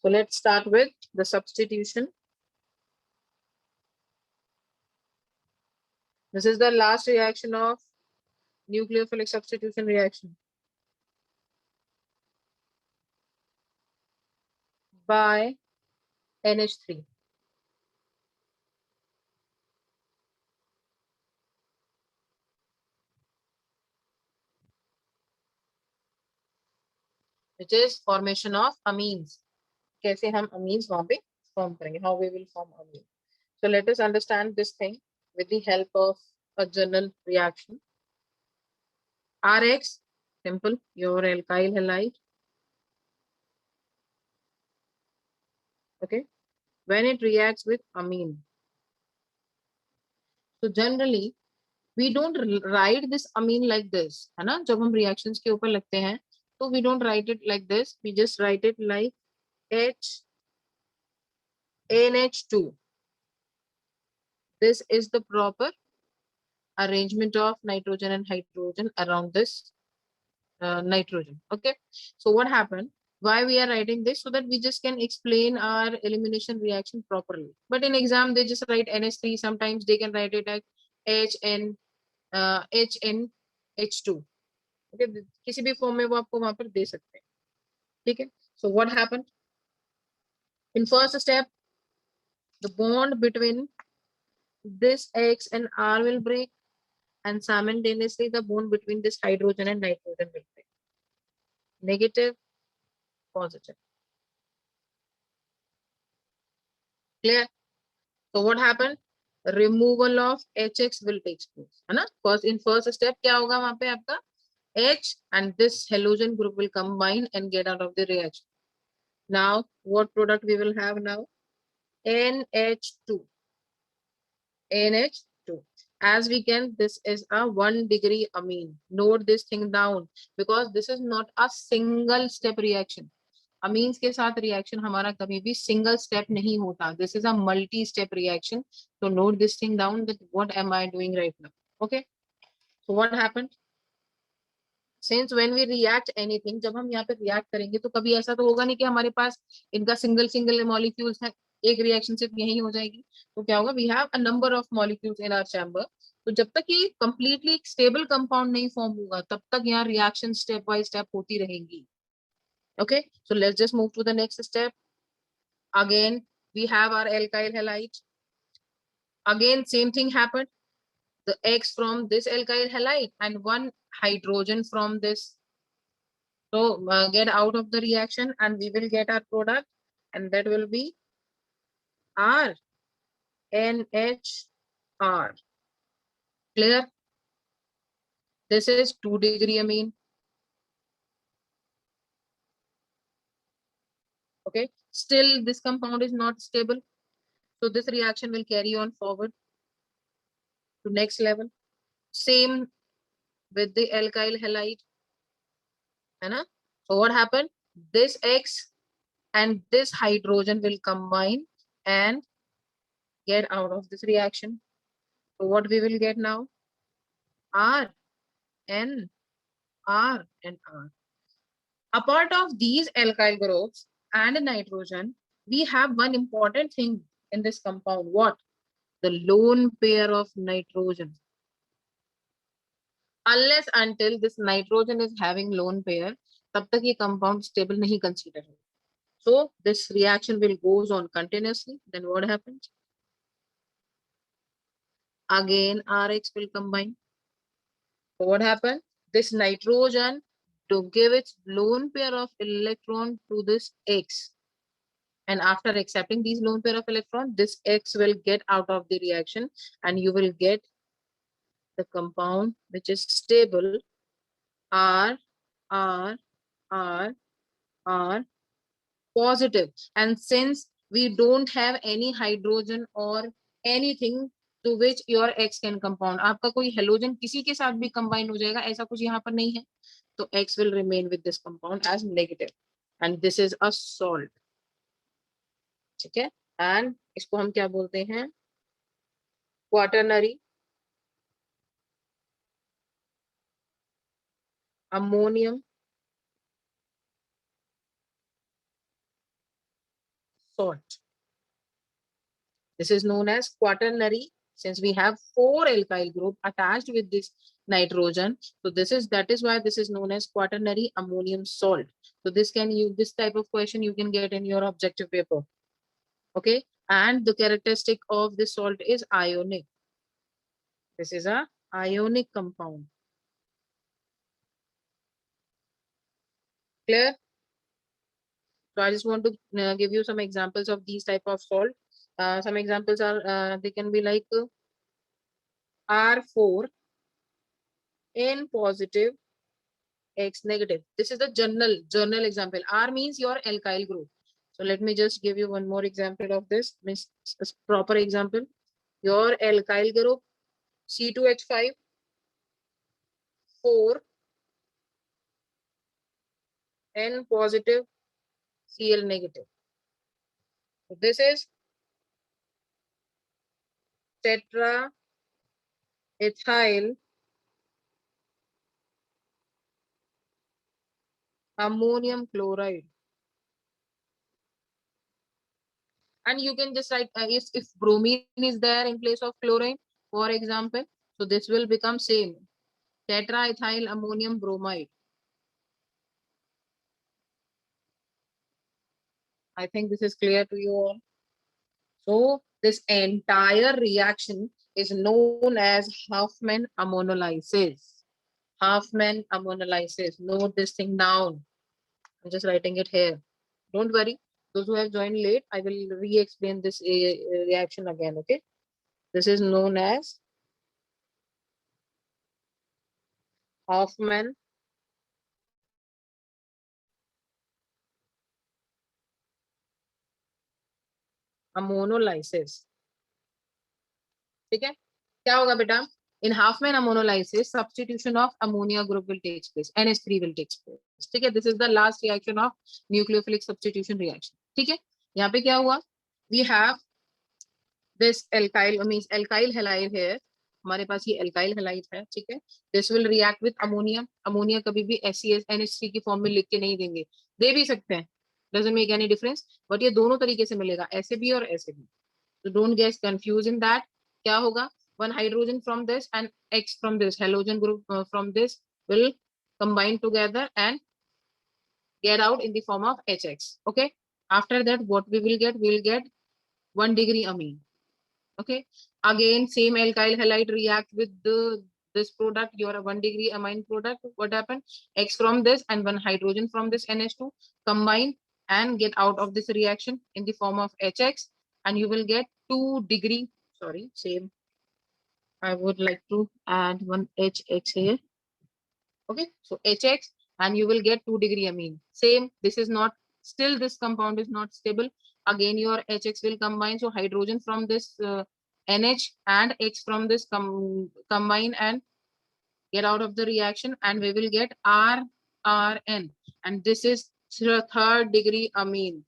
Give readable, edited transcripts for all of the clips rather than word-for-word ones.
So let's start with the substitution. This is the last reaction of nucleophilic substitution reaction by NH3. Which is formation of amines. कैसे हम amines वहाँ पे form करेंगे? How we will form amine. So let us understand this thing with the help of a general reaction. Rx, simple, your alkyl halide. Okay, when it reacts with amine. So generally we don't write this amine like this, है ना? जब हम reactions के ऊपर लगते हैं, तो we don't write it like this. We just write it like NH2. This is the proper arrangement of nitrogen and hydrogen around this nitrogen. Okay, so what happened? Why we are writing this? So that we just can explain our elimination reaction properly. But in exam they just write NH3. Sometimes they can write it as HNH2. Okay, किसी भी form में वो आपको वहां पर दे सकते हैं. ठीक है. So what happened? In first step, the bond between this X and R will break, and simultaneously the bond between this hydrogen and nitrogen will break. Negative, positive. Clear? So what happened? Removal of HX will take place, है ना? First in first step क्या होगा वहां पे आपका H and this halogen group will combine and get out of the reaction. Now what product we will have now? NH2. NH2. As we can, this is a 1 degree amine. Note this thing down because this is not a single step reaction. Amines के साथ reaction हमारा कभी भी single step नहीं होता. This is a multi-step reaction. So note this thing down that what am I doing right now? Okay. So what happened? Since when we react anything, जब हम यहाँ पे react करेंगे तो कभी ऐसा तो होगा नहीं कि हमारे पास इनका single molecules है, एक reaction सिर्फ यही हो जाएगी. तो क्या होगा? We have a number of molecules in our chamber. तो जब तक ये completely stable compound नहीं form होगा, तब तक यहाँ reaction step by step होती रहेंगी. Okay, so let's just move to the next step. Again, we have our alkyl halide. Again, same thing happened. The X from this alkyl halide and one hydrogen from this. So get out of the reaction and we will get our product, and that will be R, NHR. Clear? This is 2 degree amine. Okay, still this compound is not stable. So this reaction will carry on forward to next level. Same with the alkyl halide. So what happened? This X and this hydrogen will combine and get out of this reaction. So what we will get now? R, N, R, and R. Apart of these alkyl groups and nitrogen, we have one important thing in this compound. What? The lone pair of nitrogen. Unless until this nitrogen is having lone pair, तब तक ये compound stable नहीं consider. So this reaction will goes on continuously. Then what happens? Again RH will combine. So what happened? This nitrogen to give its lone pair of electron to this X. And after accepting these lone pair of electron, this X will get out of the reaction and you will get the compound which is stable R, R, R, R, positive. And since we don't have any hydrogen or anything to which your X can compound, आपका कोई halogen किसी के साथ भी combine हो जाएगा, ऐसा कुछ यहाँ पर नहीं है, तो X will remain with this compound as negative, and this is a salt. ठीक है, and इसको हम क्या बोलते हैं? Quaternary ammonium salt. This is known as quaternary, since we have 4 alkyl group attached with this nitrogen. So that is why this is known as quaternary ammonium salt. So this type of question you can get in your objective paper. Okay, and the characteristic of this salt is ionic. This is a ionic compound. Clear? So I just want to give you some examples of these type of salt. Some examples are they can be like R4 N positive X negative. This is the journal example. R means your alkyl group. So let me just give you one more example of this. Means proper example. Your alkyl group C2H5 4 N positive Cl negative. So this is tetra ethyl ammonium chloride. And you can just write if bromine is there in place of chlorine, for example, so this will become same, tetraethyl ammonium bromide. I think this is clear to you all. So this entire reaction is known as Huffman ammonolysis. Huffman ammonolysis. Note this thing down. I'm just writing it here. Don't worry. Those who have joined late, I will re-explain this reaction again. Okay. This is known as Huffman ammonolysis. ठीक है, क्या होगा बेटा? In Huffman ammonolysis, substitution of ammonia group will take place. NH3 will take place. ठीक है, this is the last reaction of nucleophilic substitution reaction. ठीक है, यहाँ पे क्या हुआ? We have this alkyl means alkyl halide here. हमारे पास ये alkyl halide है. ठीक है, this will react with ammonia. Ammonia कभी भी SES NH3 की फॉर्म में लिख के नहीं देंगे, दे भी सकते हैं, doesn't make any difference, but ये दोनों तरीके से मिलेगा, ऐसे भी और ऐसे भी. So don't get confused in that. क्या होगा? One hydrogen from this and X from this halogen group from this will combine together and get out in the form of HX. Okay. After that, what we will get? We will get 1 degree amine. Okay. Again, same alkyl halide react with this product. Your 1 degree amine product. What happened? X from this and one hydrogen from this NH2 combine and get out of this reaction in the form of HX, and you will get 2 degree. Sorry, same. I would like to add one HX here. Okay, so HX, and you will get 2 degree amine. Same, this is not, still this compound is not stable. Again, your HX will combine. So hydrogen from this NH and X from this combine and get out of the reaction, and we will get RRN. And this is 3rd degree amine.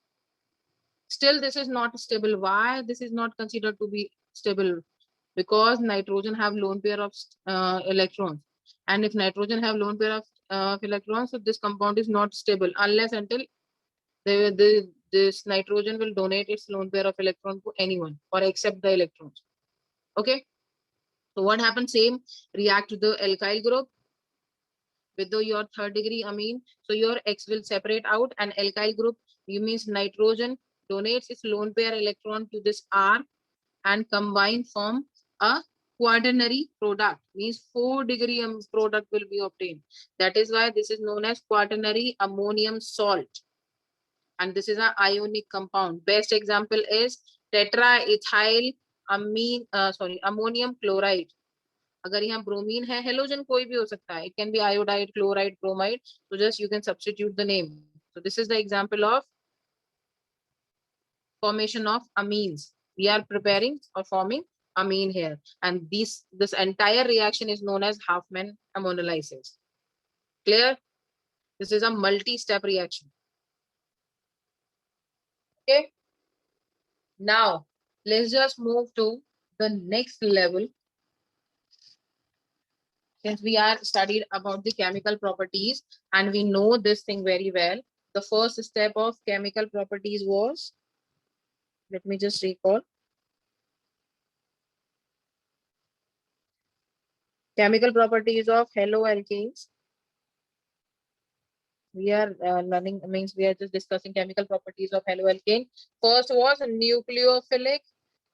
Still, this is not stable. Why this is not considered to be stable? Because nitrogen have lone pair of electrons, and if nitrogen have lone pair of electrons, so this compound is not stable unless until this nitrogen will donate its lone pair of electron to anyone or accept the electrons. Okay, so what happens? Same, react to the alkyl group with your 3rd degree amine, so your X will separate out, and alkyl group, you means nitrogen donates its lone pair electron to this R and combine form a quaternary product, means 4 degree product will be obtained. That is why this is known as quaternary ammonium salt, and this is an ionic compound. Best example is tetraethyl ammonium chloride. अगर यहाँ bromine है, halogen कोई भी हो सकता है, it can be iodide, chloride, bromide, so just you can substitute the name. So this is the example of formation of amines. We are preparing or forming amine here, and this entire reaction is known as Huffman ammonolysis. Clear? This is a multi-step reaction. Okay, now let's just move to the next level. Since we are studied about the chemical properties and we know this thing very well, the first step of chemical properties was Let me just recall. Chemical properties of haloalkanes. We are learning, means we are just discussing chemical properties of haloalkane. First was nucleophilic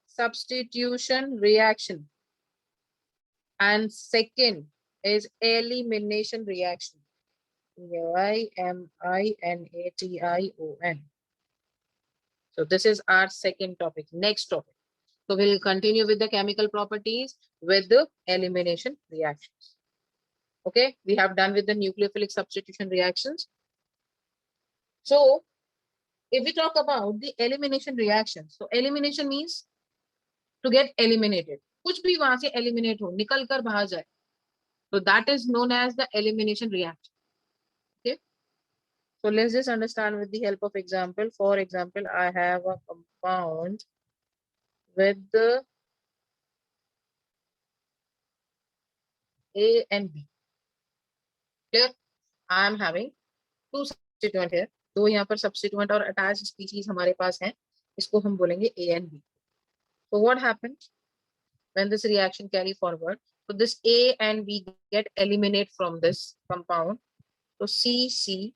substitution reaction. And second is elimination reaction. Elimination. So this is our second topic. Next topic. So we'll continue with the chemical properties with the elimination reactions. Okay, we have done with the nucleophilic substitution reactions. So if we talk about the elimination reaction, so elimination means to get eliminated. कुछ भी वहां से eliminate हो, निकल कर बाहर जाए. So that is known as the elimination reaction. Okay. So let's just understand with the help of example. For example, I have a compound with the A and B. Clear? I am having two substituent here. दो यहाँ पर substituent और attached species हमारे पास हैं. इसको हम बोलेंगे A and B. So what happens when this reaction carry forward? So this A and B get eliminate from this compound. So C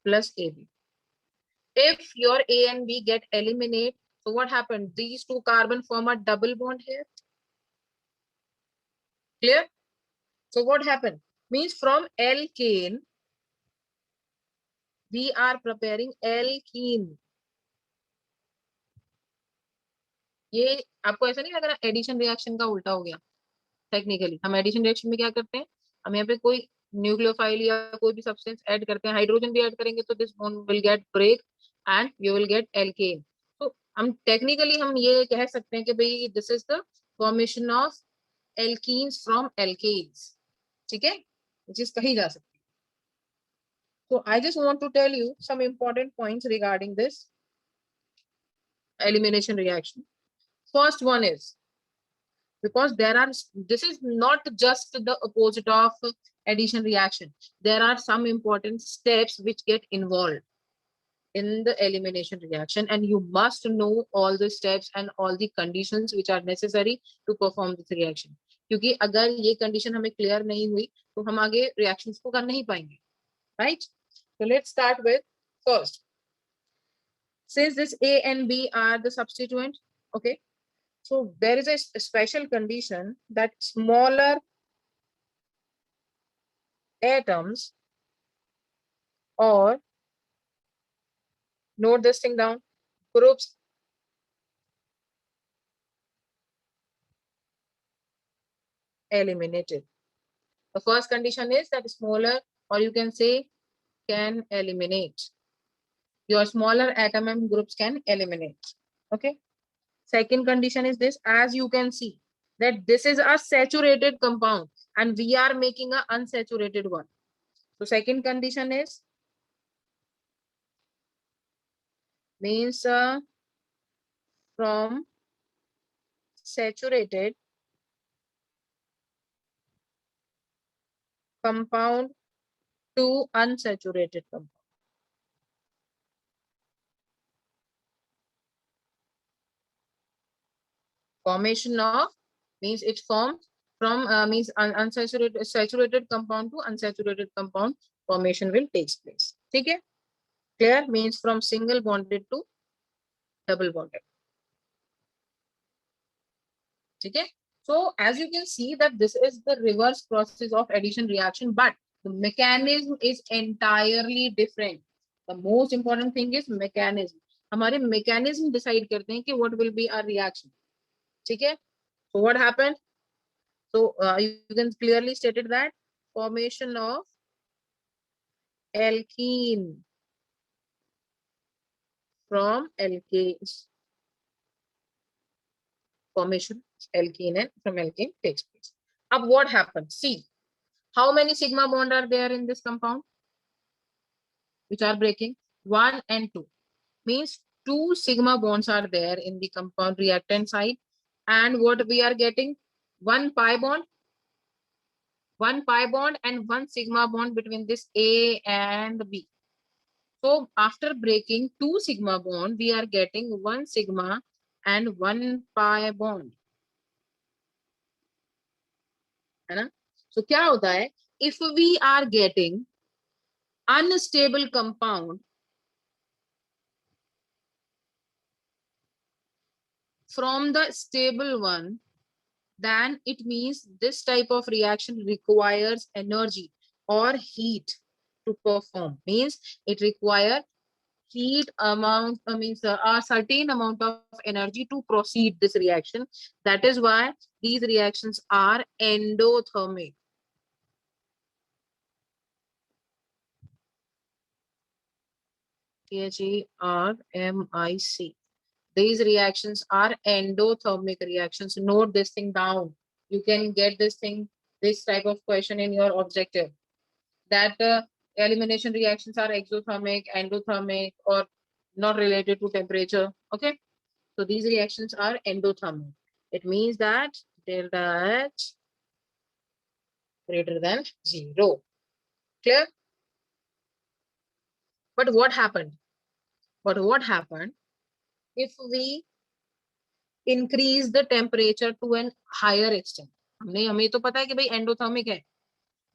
plus AB. If your A and B get eliminate, so what happened? These two carbon form a double bond here. Clear? So what happened? Means from alkane, we are preparing alkene. ये आपको ऐसा नहीं लग रहा addition reaction का उल्टा हो गया? टेक्निकली हम एडिशन रिएक्शन में क्या करते हैं, हम यहाँ पे कोई न्यूक्लियोफाइल या कोई भी सब्सटेंस ऐड करते हैं, हाइड्रोजन भी ऐड करेंगे तो this bond will get break and you will get alkane. तो हम टेक्निकली हम ये कह सकते हैं कि भाई this is the formation of alkenes from alkanes. ठीक है, ये चीज कही जा सकती है. So I just want to tell you some important points regarding this elimination reaction. First one is, because there are, this is not just the opposite of addition reaction. There are some important steps which get involved in the elimination reaction, and you must know all the steps and all the conditions which are necessary to perform this reaction. क्योंकि अगर ये condition हमें clear नहीं हुई तो हम आगे reactions को कर नहीं पाएंगे. Right? So let's start with first. Since this A and B are the substituent, okay, so there is a special condition that smaller atoms, or note this thing down, groups eliminated. The first condition is that smaller, or you can say can eliminate. Your smaller atom and groups can eliminate. Okay. Second condition is this, as you can see that this is a saturated compound and we are making an unsaturated one. So second condition is means from saturated compound to unsaturated compound. Formation of means it forms from means unsaturated saturated compound to unsaturated compound formation will takes place. Okay, clear? Means from single bonded to double bonded. Okay, so as you can see that this is the reverse process of addition reaction, but the mechanism is entirely different. The most important thing is mechanism. हमारे mechanism decide करते हैं कि what will be our reaction. ठीक है? So what happened? So you can clearly stated that formation of alkene from alkanes. Formation alkene and from alkane takes place. Now what happens? See, how many sigma bond are there in this compound which are breaking? 1 and 2. Means 2 sigma bonds are there in the compound reactant side. And what we are getting? 1 pi bond and 1 sigma bond between this A and B. So after breaking 2 sigma bond, we are getting 1 sigma and 1 pi bond. है ना? So क्या होता है? If we are getting unstable compound from the stable one, then it means this type of reaction requires energy or heat to perform. Means it requires heat amount, means a certain amount of energy to proceed this reaction. That is why these reactions are endothermic. THERMIC. These reactions are endothermic reactions. Note this thing down. You can get this type of question in your objective. That elimination reactions are exothermic, endothermic, or not related to temperature. Okay. So these reactions are endothermic. It means that delta H greater than 0. Clear? But what happened? If we increase the temperature to an higher extent? हमें तो पता है कि भाई endothermic है,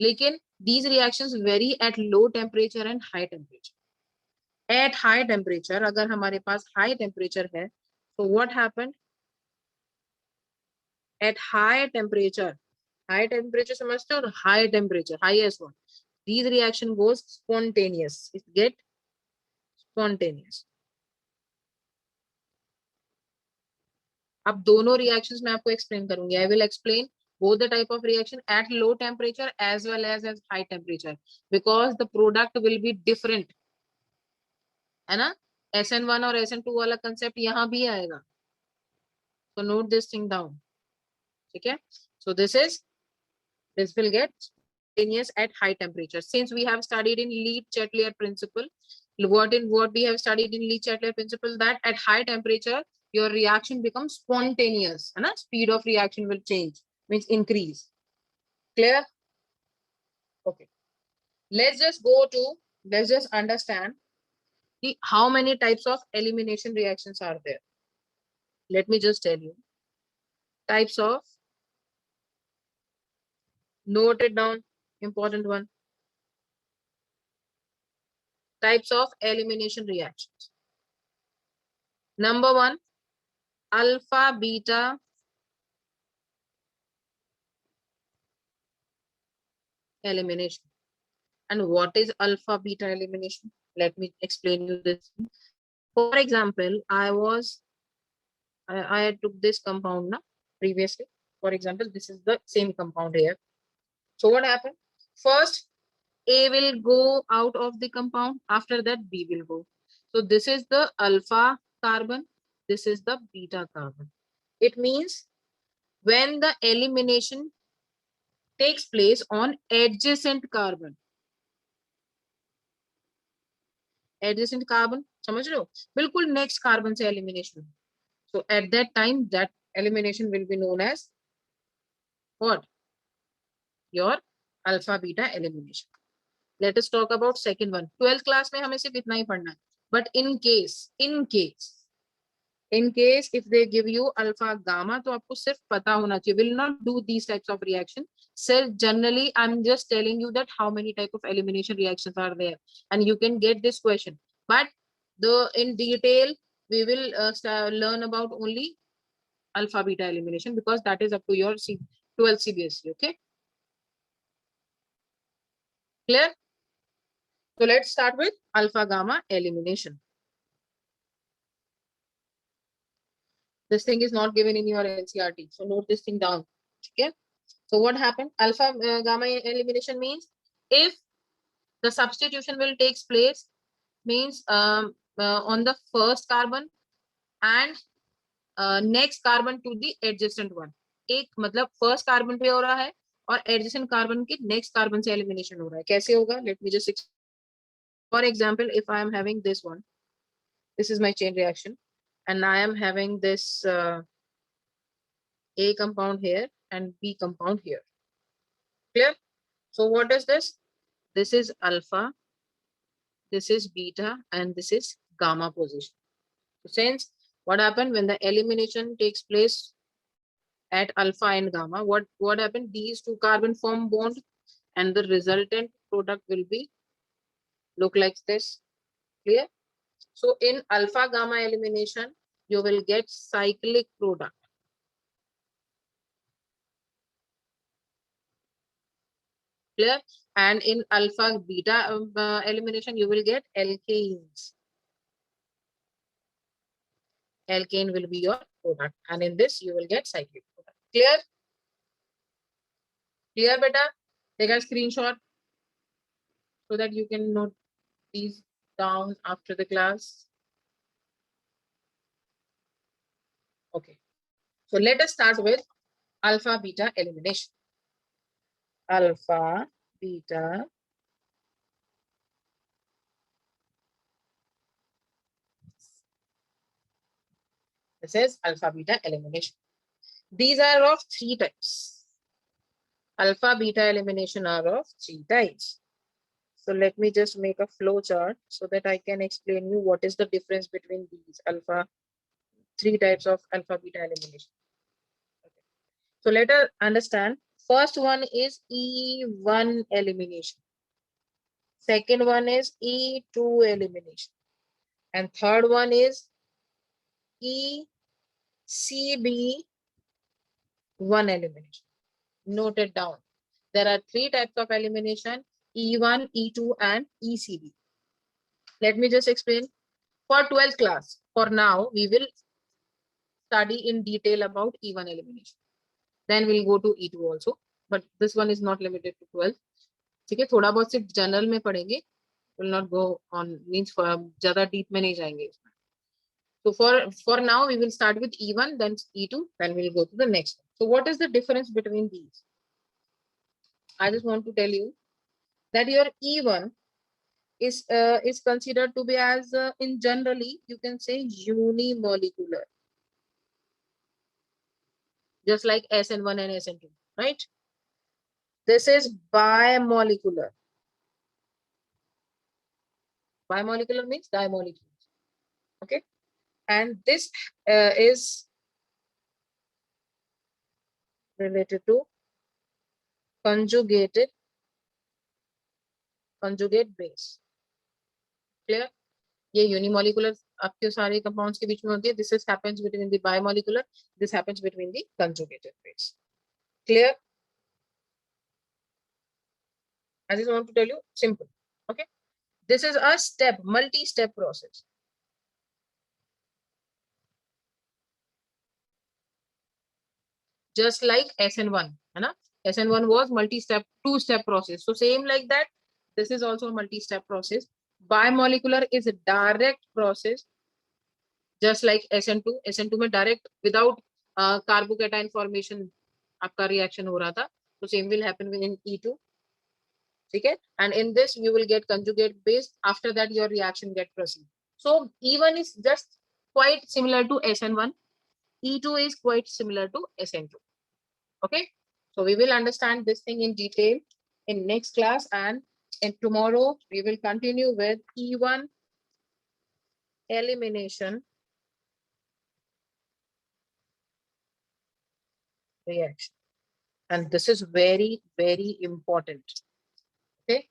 लेकिन these reactions vary at low temperature and high temperature. At high temperature, अगर हमारे पास high temperature है, so what happened? At high temperature समझते हो? High temperature, highest one. These reaction goes spontaneous. It get spontaneous. अब दोनों reactions मैं आपको explain करूंगी. I will explain both the type of reaction at low temperature as well as high temperature, because the product will be different. है ना? SN1 और SN2 वाला concept यहाँ भी आएगा. So note this thing down. ठीक है? So this will get spontaneous at high temperature. Since we have studied in Lee-Chatelier principle, what we have studied in Lee-Chatelier principle, that at high temperature your reaction becomes spontaneous, and speed of reaction will change, means increase. Clear? Okay. Let's just understand how many types of elimination reactions are there. Let me just tell you. Types of, note it down, important one. Types of elimination reactions. Number 1, alpha beta elimination. And what is alpha beta elimination? Let me explain you this. For example, I took this compound now previously. For example, this is the same compound here. So what happened? First, A will go out of the compound. After that, B will go. So this is the alpha carbon. This is the beta carbon. It means when the elimination takes place on adjacent carbon. Adjacent carbon, समझ रहे हो? बिल्कुल next carbon से elimination. So at that time, that elimination will be known as what? Your alpha beta elimination. Let us talk about second one. 12th class में हमें सिर्फ इतना ही पढ़ना है. But in case if they give you alpha gamma, तो आपको सिर्फ पता होना चाहिए. Will not do these types of reaction. So generally, I'm just telling you that how many type of elimination reactions are there, and you can get this question. But in detail, we will learn about only alpha beta elimination, because that is up to your 12 CBSE. Okay, clear? So let's start with alpha gamma elimination. This thing is not given in your NCRT, so note this thing down. Okay. So what happened? Alpha gamma elimination means if the substitution will take place, means on the first carbon and next carbon to the adjacent one. एक मतलब first carbon पे हो रहा है और adjacent carbon के next carbon से elimination हो रहा है. कैसे होगा? Let me just explain. For example, if I am having this one, this is my chain reaction, and I am having this A compound here and B compound here. Clear? So what is this? This is alpha. this is beta, and this is gamma position. So since what happened when the elimination takes place at alpha and gamma, what happened? These two carbon form bond, and the resultant product will be look like this. Clear? So in alpha gamma elimination, you will get cyclic product. Clear? And in alpha beta elimination, you will get alkanes. Alkane will be your product, and in this you will get cyclic product. Clear? Clear, beta? Take a screenshot so that you can note these down after the class. Okay. So let us start with alpha beta elimination. Alpha beta this is alpha beta elimination. These are of three types. Alpha beta elimination are of three types. So let me just make a flow chart so that I can explain you what is the difference between these three types of alpha beta elimination. Okay. So let us understand. First one is E1 elimination. Second one is E2 elimination. And third one is ECB1 elimination. Note it down. There are three types of elimination: E1, E2, and ECB. Let me just explain. For 12th class, for now, we will study in detail about E1 elimination. Then we'll go to E2 also. But this one is not limited to 12. ठीक है, थोड़ा बहुत सिर्फ general में पढ़ेंगे. Will not go on, means for ज़्यादा deep में नहीं जाएंगे. So for now, we will start with E1, then E2, then we'll go to the next one. So what is the difference between these? I just want to tell you that your E1 is considered to be as in generally you can say unimolecular, just like SN1 and SN2, right? This is bimolecular. Bimolecular means dimolecules. Okay, and this is related to conjugate base. Clear? ये unimolecular आपके सारे compounds के बीच में होती है. This is happens between the bimolecular. This happens between the conjugated base. Clear? I just want to tell you simple. Okay. This is a multi-step process. Just like SN1, SN1 was multi-step, two-step process. So same like that, this is also a multi-step process. Bimolecular is a direct process, just like SN2. SN2 में direct without carbocation formation आपका reaction हो रहा था. So same will happen in E2. Okay, and in this you will get conjugate base. After that your reaction get proceed. So E1 is just quite similar to SN1. E2 is quite similar to SN2. Okay, so we will understand this thing in detail in next class, and tomorrow we will continue with E1 elimination reaction, and this is very, very important. Okay,